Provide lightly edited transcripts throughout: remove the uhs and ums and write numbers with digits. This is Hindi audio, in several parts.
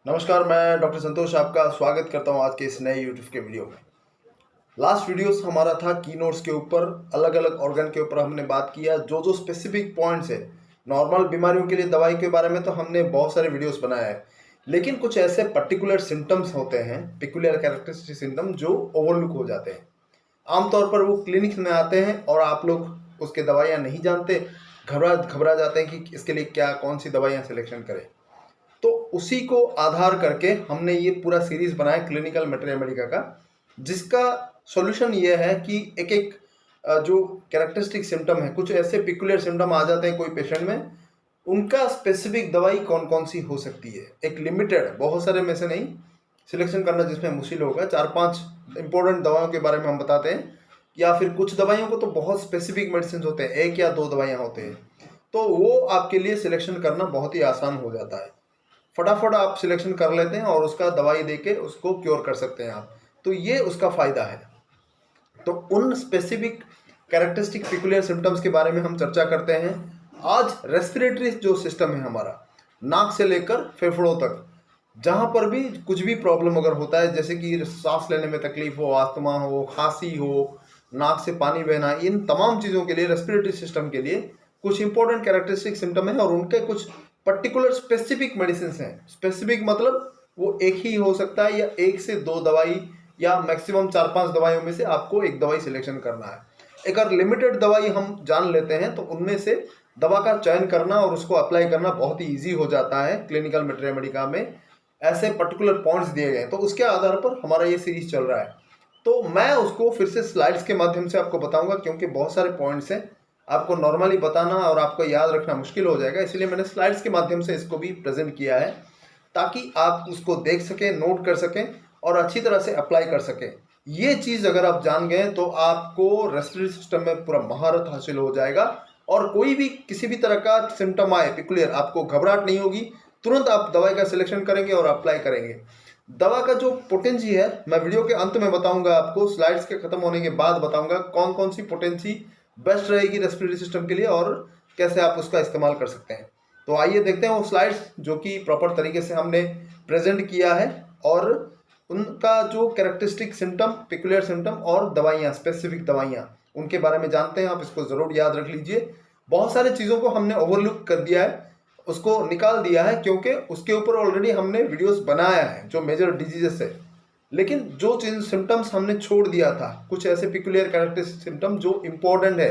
नमस्कार, मैं डॉक्टर संतोष आपका स्वागत करता हूं आज के इस नए यूट्यूब के वीडियो में। लास्ट वीडियोस हमारा था कीनोट्स के ऊपर, अलग अलग ऑर्गन के ऊपर हमने बात किया। जो जो स्पेसिफिक पॉइंट्स है नॉर्मल बीमारियों के लिए दवाई के बारे में तो हमने बहुत सारे वीडियोस बनाए हैं, लेकिन कुछ ऐसे पर्टिकुलर सिम्टम्स होते हैं, पिकुलियर कैरेक्टरिस्टिक सिम्टम, जो ओवरलुक हो जाते हैं। आमतौर पर वो क्लिनिक में आते हैं और आप लोग उसके दवाइयाँ नहीं जानते, घबरा जाते हैं कि इसके लिए क्या कौन सी दवाइयाँ सिलेक्शन करें। तो उसी को आधार करके हमने ये पूरा सीरीज बनाया क्लिनिकल मैटेरिया का, जिसका सॉल्यूशन ये है कि एक एक जो कैरेक्टरिस्टिक सिम्टम है, कुछ ऐसे पिकुलियर सिम्टम आ जाते हैं कोई पेशेंट में, उनका स्पेसिफिक दवाई कौन कौन सी हो सकती है। एक लिमिटेड, बहुत सारे में से नहीं सिलेक्शन करना जिसमें मुश्किल होगा, 4-5 इंपॉर्टेंट दवाइयों के बारे में हम बताते हैं, या फिर कुछ दवाइयों को तो बहुत स्पेसिफिक मेडिसिन होते हैं, 1 या 2 दवाइयाँ होते हैं, तो वो आपके लिए सिलेक्शन करना बहुत ही आसान हो जाता है। फटाफट आप सिलेक्शन कर लेते हैं और उसका दवाई देके उसको क्योर कर सकते हैं आप। तो ये उसका फ़ायदा है। तो उन स्पेसिफिक कैरेक्टरिस्टिक पिकुलियर सिम्टम्स के बारे में हम चर्चा करते हैं आज। रेस्पिरेटरी जो सिस्टम है हमारा, नाक से लेकर फेफड़ों तक, जहाँ पर भी कुछ भी प्रॉब्लम अगर होता है, जैसे कि सांस लेने में तकलीफ हो, आस्थमा हो, खांसी हो, नाक से पानी बहना, इन तमाम चीज़ों के लिए, रेस्पिरेटरी सिस्टम के लिए कुछ इंपॉर्टेंट कैरेक्टरिस्टिक सिम्टम है और उनके कुछ पर्टिकुलर स्पेसिफिक मेडिसिन हैं। स्पेसिफिक मतलब वो एक ही हो सकता है, या 1 से 2 दवाई, या मैक्सिमम 4-5 दवाइयों में से आपको एक दवाई सिलेक्शन करना है। एक अगर लिमिटेड दवाई हम जान लेते हैं तो उनमें से दवा का चयन करना और उसको अप्लाई करना बहुत ही ईजी हो जाता है। क्लिनिकल मैटेरिया में ऐसे पर्टिकुलर पॉइंट्स दिए गए हैं, तो उसके आधार पर हमारा ये सीरीज चल रहा है। तो मैं उसको फिर से स्लाइड्स के माध्यम से आपको बताऊंगा, क्योंकि बहुत सारे पॉइंट्स हैं, आपको नॉर्मली बताना और आपको याद रखना मुश्किल हो जाएगा, इसलिए मैंने स्लाइड्स के माध्यम से इसको भी प्रेजेंट किया है, ताकि आप उसको देख सकें, नोट कर सकें और अच्छी तरह से अप्लाई कर सकें। ये चीज़ अगर आप जान गए तो आपको रेस्पिरेटरी सिस्टम में पूरा महारत हासिल हो जाएगा, और कोई भी किसी भी तरह का सिम्टम आए पिकुलियर, आपको घबराहट नहीं होगी, तुरंत आप दवाई का सिलेक्शन करेंगे और अप्लाई करेंगे। दवा का जो पोटेंसी है मैं वीडियो के अंत में बताऊंगा आपको, स्लाइड्स के खत्म होने के बाद बताऊंगा कौन कौन सी पोटेंसी बेस्ट रहेगी रेस्पिरेटरी सिस्टम के लिए और कैसे आप उसका इस्तेमाल कर सकते हैं। तो आइए देखते हैं वो स्लाइड्स जो कि प्रॉपर तरीके से हमने प्रेजेंट किया है, और उनका जो कैरेक्टरिस्टिक सिम्टम, पिकुलियर सिम्टम और दवाइयाँ, स्पेसिफिक दवाइयाँ, उनके बारे में जानते हैं। आप इसको ज़रूर याद रख लीजिए। बहुत सारी चीज़ों को हमने ओवरलुक कर दिया है, उसको निकाल दिया है, क्योंकि उसके ऊपर ऑलरेडी हमने वीडियोस बनाया है जो मेजर डिजीजेस है, लेकिन जो चीज सिम्टम्स हमने छोड़ दिया था, कुछ ऐसे पिकुलियर कैरेक्टरिस्टिक सिम्टम जो इंपॉर्टेंट है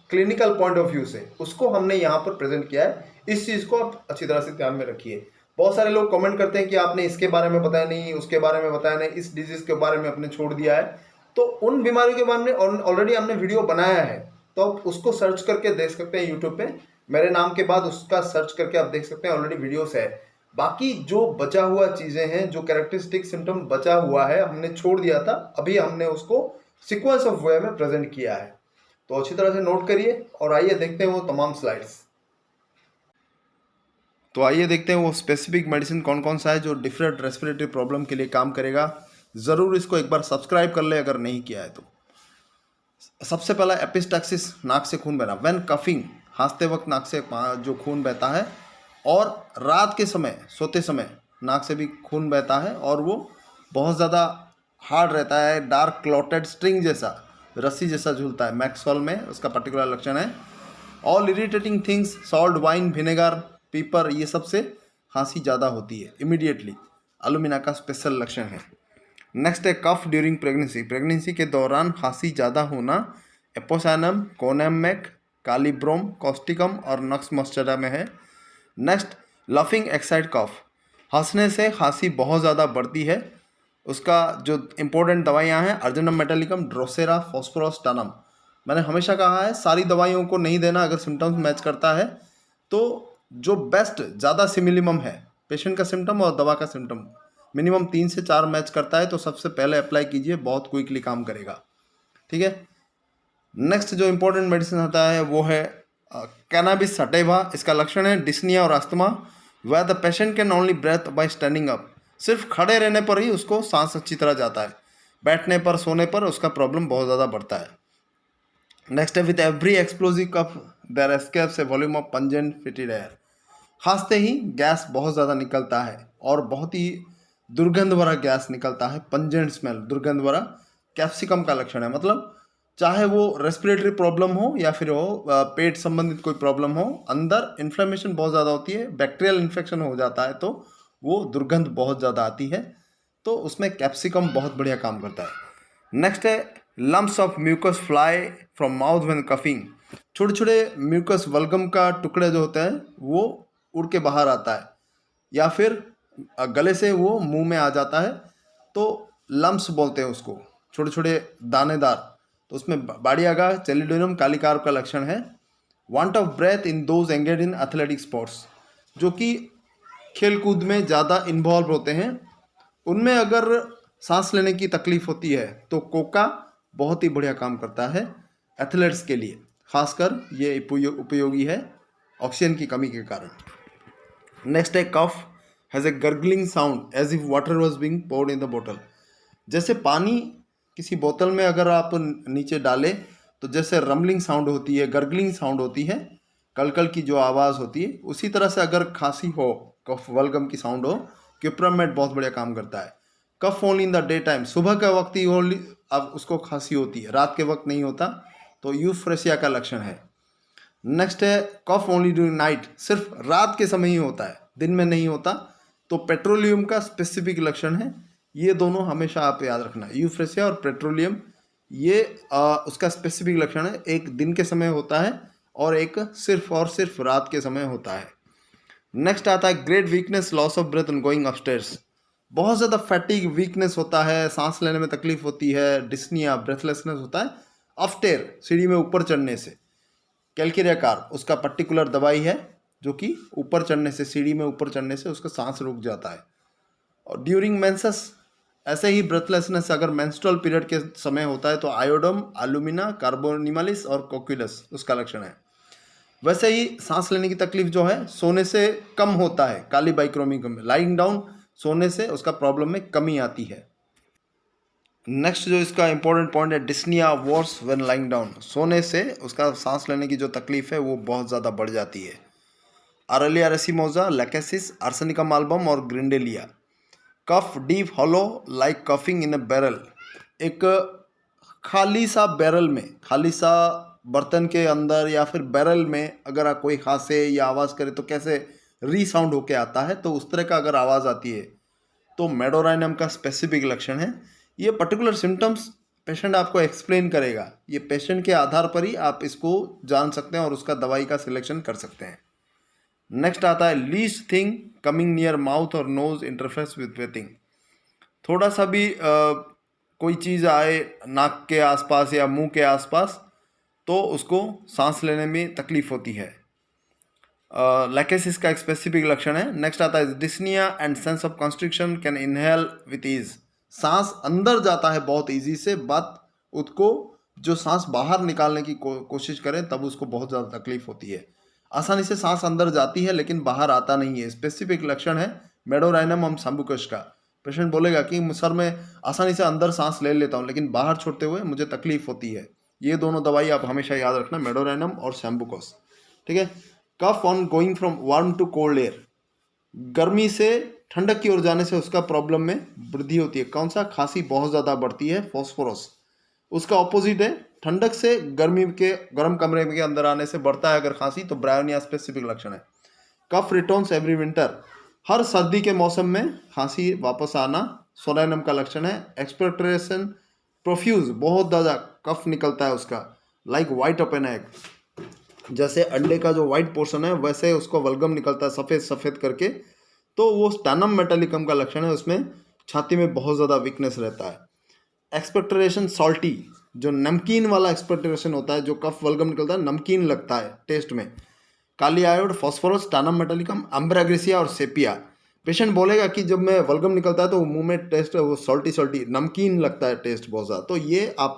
क्लिनिकल पॉइंट ऑफ व्यू से, उसको हमने यहाँ पर प्रेजेंट किया है। इस चीज़ को आप अच्छी तरह से ध्यान में रखिए। बहुत सारे लोग कमेंट करते हैं कि आपने इसके बारे में बताया नहीं, उसके बारे में बताया नहीं, इस डिजीज के बारे में आपने छोड़ दिया है। तो उन बीमारियों के बारे में ऑलरेडी हमने वीडियो बनाया है, तो आप उसको सर्च करके देख सकते हैं यूट्यूब पे, मेरे नाम के बाद उसका सर्च करके आप देख सकते हैं, ऑलरेडी वीडियोस है। बाकी जो बचा हुआ चीज़ें हैं, जो कैरेक्टरिस्टिक सिम्टम बचा हुआ है, हमने छोड़ दिया था, अभी हमने उसको सीक्वेंस ऑफ वे में प्रेजेंट किया है। तो अच्छी तरह से नोट करिए और आइए देखते हैं वो तमाम स्लाइड्स। तो आइए देखते हैं वो स्पेसिफिक मेडिसिन कौन कौन सा है जो डिफरेंट रेस्पिरेटरी प्रॉब्लम के लिए काम करेगा। ज़रूर इसको एक बार सब्सक्राइब कर ले अगर नहीं किया है तो। सबसे पहला एपिस्टैक्सिस, नाक से खून बहना। व्हेन कफिंग, खांसते वक्त नाक से जो खून बहता है, और रात के समय, सोते समय नाक से भी खून बहता है, और वो बहुत ज़्यादा हार्ड रहता है, डार्क क्लॉटेड स्ट्रिंग जैसा, रस्सी जैसा झूलता है। मैक्सवेल में उसका पर्टिकुलर लक्षण है। All irritating things, salt, wine, vinegar, पीपर, ये सब से खांसी ज़्यादा होती है इमीडिएटली, एलुमिना का स्पेशल लक्षण है। नेक्स्ट है कफ ड्यूरिंग प्रेगनेंसी, प्रेगनेंसी के दौरान खांसी ज़्यादा होना। एपोसाइनम, कोनेमैक, कालीब्रोम, कॉस्टिकम और नक्स मस्टरा में है। नेक्स्ट लफिंग एक्साइड कफ, हंसने से खांसी बहुत ज़्यादा बढ़ती है। उसका जो इंपॉर्टेंट दवाइयाँ हैं, अर्जिनम मेटालिकम, ड्रोसेरा, फॉस्फोरस, टनम। मैंने हमेशा कहा है सारी दवाइयों को नहीं देना अगर सिम्टम्स मैच करता है, तो जो बेस्ट, ज़्यादा सिमिलिमम है पेशेंट का सिम्टम और दवा का सिम्टम, मिनिमम 3 से 4 मैच करता है, तो सबसे पहले अप्लाई कीजिए, बहुत क्विकली काम करेगा। ठीक है। नेक्स्ट जो इंपॉर्टेंट मेडिसिन होता है वो है कैनाबिस सटैवा। इसका लक्षण है डिस्निया और asthma, where the patient can only breath by standing up. सिर्फ खड़े रहने पर ही उसको सांस अच्छी तरह जाता है, बैठने पर, सोने पर उसका प्रॉब्लम बहुत ज़्यादा बढ़ता है। नेक्स्ट है with every explosive cough there escapes a volume of pungent fetid air. खांसते ही गैस बहुत ज़्यादा निकलता है और बहुत ही दुर्गंध भरा गैस निकलता है, पंजेंट स्मेल, दुर्गंध भरा, कैप्सिकम का लक्षण है। मतलब चाहे वो रेस्पिरेटरी प्रॉब्लम हो या फिर हो पेट संबंधित कोई प्रॉब्लम हो, अंदर इन्फ्लेमेशन बहुत ज़्यादा होती है, बैक्टीरियल इन्फेक्शन हो जाता है तो वो दुर्गंध बहुत ज़्यादा आती है, तो उसमें कैप्सिकम बहुत बढ़िया काम करता है। नेक्स्ट है lumps of mucus fly from mouth when coughing. छोटे छोटे म्यूकस वल्गम का टुकड़े जो होते हैं वो उड़ के बाहर आता है या फिर गले से वो मुंह में आ जाता है, तो लम्प्स बोलते हैं उसको, छोटे छोटे दानेदार। तो उसमें बाड़ियागा चेलिडोनियम कालिकार्प का लक्षण है। Want of breath in those engage in athletic sports, जो कि खेल कूद में ज़्यादा इन्वॉल्व होते हैं, उनमें अगर सांस लेने की तकलीफ होती है तो कोका बहुत ही बढ़िया काम करता है एथलेट्स के लिए, खासकर ये उपयोगी है ऑक्सीजन की कमी के कारण। नेक्स्ट है cough has a gargling sound as if water was being poured in the बोतल। जैसे पानी किसी बोतल में अगर आप नीचे डालें तो जैसे रमलिंग साउंड होती है, गर्गलिंग साउंड होती है, कलकल की जो आवाज़ होती है, उसी तरह से अगर खांसी हो, कफ वल्गम की साउंड हो, क्यूप्रामेट बहुत बढ़िया काम करता है। Cough only in the day time, सुबह के वक्त ही ओनली अब उसको खांसी होती है, रात के वक्त नहीं होता, तो यूफ्रेसिया का लक्षण है। नेक्स्ट है कफ ओनली ड्यूरिंग नाइट, सिर्फ रात के समय ही होता है, दिन में नहीं होता, तो पेट्रोलियम का स्पेसिफिक लक्षण है। ये दोनों हमेशा आप याद रखना, यूफ्रेसिया और पेट्रोलियम, ये उसका स्पेसिफिक लक्षण है, एक दिन के समय होता है और एक सिर्फ और सिर्फ रात के समय होता है। नेक्स्ट आता है great weakness, loss of breath and going upstairs. बहुत ज़्यादा फैटिग, वीकनेस होता है, सांस लेने में तकलीफ होती है, डिस्निया, ब्रेथलेसनेस होता है अपस्टेयर, सीढ़ी में ऊपर चढ़ने से। कैल्किरियाकार उसका पर्टिकुलर दवाई है जो कि ऊपर चढ़ने से, सीढ़ी में ऊपर चढ़ने से उसका सांस रुक जाता है। और ड्यूरिंग मेंसेस ऐसे ही ब्रेथलेसनेस अगर मेंस्ट्रुअल पीरियड के समय होता है तो आयोडम, एल्यूमिना, कार्बोनिमालिस और कोक्यूलस उसका लक्षण है। वैसे ही सांस लेने की तकलीफ जो है सोने से कम होता है, काली बाइक्रोमिक में, लाइंग डाउन सोने से उसका प्रॉब्लम में कमी आती है। नेक्स्ट जो इसका इंपॉर्टेंट पॉइंट है dyspnoea worse when lying down, सोने से उसका सांस लेने की जो तकलीफ है वो बहुत ज़्यादा बढ़ जाती है। आरेलिया रेसिमोजा, लैकेसिस, आर्सेनिकम एल्बम और ग्रिंडेलिया। कफ डीप हॉलो लाइक कफिंग इन ए बैरल, एक खाली सा बैरल में, खाली सा बर्तन के अंदर या फिर बैरल में अगर कोई खांसे या आवाज़ करे तो कैसे री साउंड होके आता है, तो उस तरह का अगर आवाज़ आती है तो मेडोराइनम का स्पेसिफिक लक्षण है। ये पर्टिकुलर सिम्टम्स पेशेंट आपको एक्सप्लेन करेगा, ये पेशेंट के आधार पर ही आप इसको जान सकते हैं और उसका दवाई का सिलेक्शन कर सकते हैं। नेक्स्ट आता है least thing coming near mouth और नोज इंटरफेस विद ब्रीथिंग। थोड़ा सा भी कोई चीज़ आए नाक के आसपास या मुंह के आसपास तो उसको सांस लेने में तकलीफ होती है। लैकेसिस का एक स्पेसिफिक लक्षण है। नेक्स्ट आता है dyspnoea and sense of constriction can inhale with ease, सांस अंदर जाता है बहुत ईजी से, बात उसको जो सांस बाहर निकालने की कोशिश करें तब उसको बहुत ज़्यादा तकलीफ होती है। आसानी से सांस अंदर जाती है लेकिन बाहर आता नहीं है, स्पेसिफिक लक्षण है मेडोराइनम सम्बुकस का। पेशेंट बोलेगा कि सर मैं आसानी से अंदर सांस ले लेता हूँ लेकिन बाहर छोड़ते हुए मुझे तकलीफ होती है। ये दोनों दवाई आप हमेशा याद रखना, मेडोराइनम और सम्बुकस, ठीक है। Cough on going from warm to cold air, गर्मी से ठंडक की ओर जाने से उसका प्रॉब्लम में वृद्धि होती है। कौन सा? खांसी बहुत ज़्यादा बढ़ती है, फॉस्फोरस। उसका ऑपोजिट है, ठंडक से गर्मी के गर्म कमरे के अंदर आने से बढ़ता है अगर खांसी, तो ब्रायोनिया स्पेसिफिक लक्षण है। कफ रिटर्न्स एवरी विंटर, हर सर्दी के मौसम में खांसी वापस आना सोलाइनम का लक्षण है। एक्सपेक्टरेशन प्रोफ्यूज, बहुत ज़्यादा कफ निकलता है उसका, like white of an egg, जैसे अंडे का जो वाइट पोर्शन है वैसे उसको वल्गम निकलता है सफ़ेद सफ़ेद करके, तो वो स्टैनम मेटालिकम का लक्षण है, उसमें छाती में बहुत ज़्यादा वीकनेस रहता है। एक्सपेक्टरेशन सॉल्टी, जो नमकीन वाला एक्सपेक्टरेशन होता है, जो कफ वल्गम निकलता है नमकीन लगता है टेस्ट में। काली आयोड, फॉस्फोरस, स्टैनम मेटालिकम, अम्ब्राग्रेसिया और सेपिया। पेशेंट बोलेगा कि जब मैं वल्गम निकलता है तो मुंह में टेस्ट वो सॉल्टी सॉल्टी नमकीन लगता है टेस्ट बहुत ज़्यादा। तो ये आप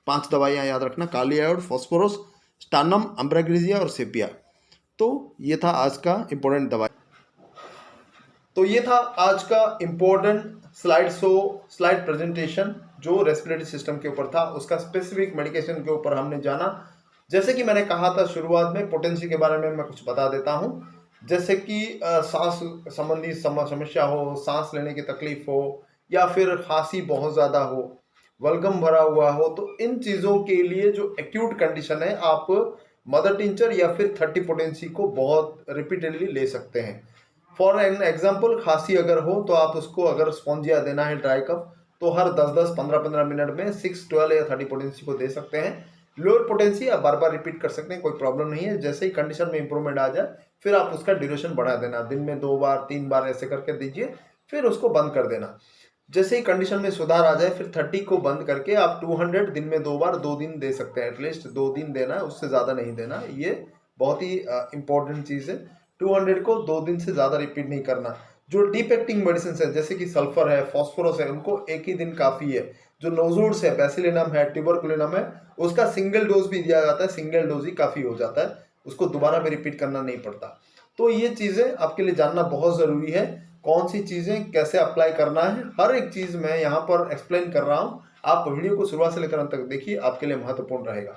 5 दवाइयाँ याद रखना, काली आयोड, फॉस्फोरस, स्टैनम, अम्ब्राग्रेसिया और सेपिया। तो ये था आज का इम्पोर्टेंट दवाई। तो ये था आज का इम्पोर्टेंट स्लाइड प्रेजेंटेशन जो रेस्पिरेटरी सिस्टम के ऊपर था, उसका स्पेसिफिक मेडिकेशन के ऊपर हमने जाना। जैसे कि मैंने कहा था शुरुआत में, पोटेंसी के बारे में मैं कुछ बता देता हूँ। जैसे कि सांस संबंधी समस्या हो, सांस लेने की तकलीफ हो, या फिर खांसी बहुत ज़्यादा हो, बलगम भरा हुआ हो, तो इन चीज़ों के लिए जो एक्यूट कंडीशन है, आप मदर टिंचर या फिर 30 पोटेंसी को बहुत रिपीटेडली ले सकते हैं। फॉर एन एग्जाम्पल, खांसी अगर हो तो आप उसको, अगर स्पॉन्जिया देना है ड्राई कफ, तो हर 10-10, 15-15 मिनट में 6, 12 या 30 पोटेंसी को दे सकते हैं। लोअर पोटेंसी आप बार बार रिपीट कर सकते हैं, कोई प्रॉब्लम नहीं है। जैसे ही कंडीशन में इंप्रूवमेंट आ जाए, फिर आप उसका ड्यूरेशन बढ़ा देना, दिन में 2 बार 3 बार ऐसे करके दीजिए, फिर उसको बंद कर देना। जैसे ही कंडीशन में सुधार आ जाए, फिर 30 को बंद करके आप 200 दिन में 2 बार 2 दिन दे सकते हैं। एटलीस्ट 2 दिन देना है, उससे ज़्यादा नहीं देना। ये बहुत ही इंपॉर्टेंट चीज़ है। 200 को 2 दिन से ज़्यादा रिपीट नहीं करना। जो डीप एक्टिंग मेडिसिन है, जैसे कि सल्फर है, फॉस्फोरस है, उनको एक ही दिन काफ़ी है। जो नोजूड्स है, बेसिलिनम है, ट्यूबरकुलिनम है, उसका सिंगल डोज भी दिया जाता है, सिंगल डोज ही काफ़ी हो जाता है, उसको दोबारा में रिपीट करना नहीं पड़ता। तो ये चीज़ें आपके लिए जानना बहुत ज़रूरी है। कौन सी चीज़ें कैसे अप्लाई करना है, हर एक चीज़ मैं यहाँ पर एक्सप्लेन कर रहा हूँ। आप वीडियो को शुरुआत से लेकर अंत तक देखिए, आपके लिए महत्वपूर्ण रहेगा।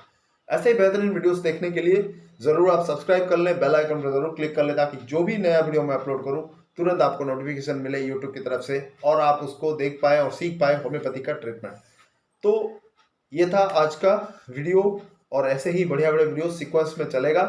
ऐसे ही बेहतरीन वीडियोस देखने के लिए ज़रूर आप सब्सक्राइब कर लें, बेल आइकन पर ज़रूर क्लिक कर लें, ताकि जो भी नया वीडियो मैं अपलोड करूँ तुरंत आपको नोटिफिकेशन मिले यूट्यूब की तरफ से, और आप उसको देख पाए और सीख पाए होम्योपैथी का ट्रीटमेंट। तो ये था आज का वीडियो, और ऐसे ही बढ़िया बढ़िया वीडियो सीक्वेंस में चलेगा।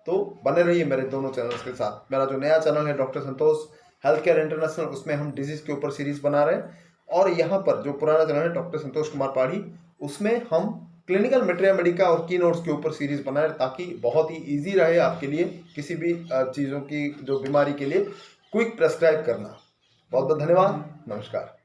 तो बने रहिए मेरे दोनों चैनल्स के साथ। मेरा जो नया चैनल है डॉक्टर संतोष हेल्थ केयर इंटरनेशनल, उसमें हम डिजीज के ऊपर सीरीज बना रहे हैं, और यहाँ पर जो पुराना चैनल है डॉक्टर संतोष कुमार पाढ़ी, उसमें हम क्लिनिकल मेटेरिया मेडिका और की नोट्स के ऊपर सीरीज बनाए, ताकि बहुत ही ईजी रहे आपके लिए किसी भी चीज़ों की जो बीमारी के लिए क्विक प्रेस्क्राइब करना। बहुत बहुत धन्यवाद, नमस्कार।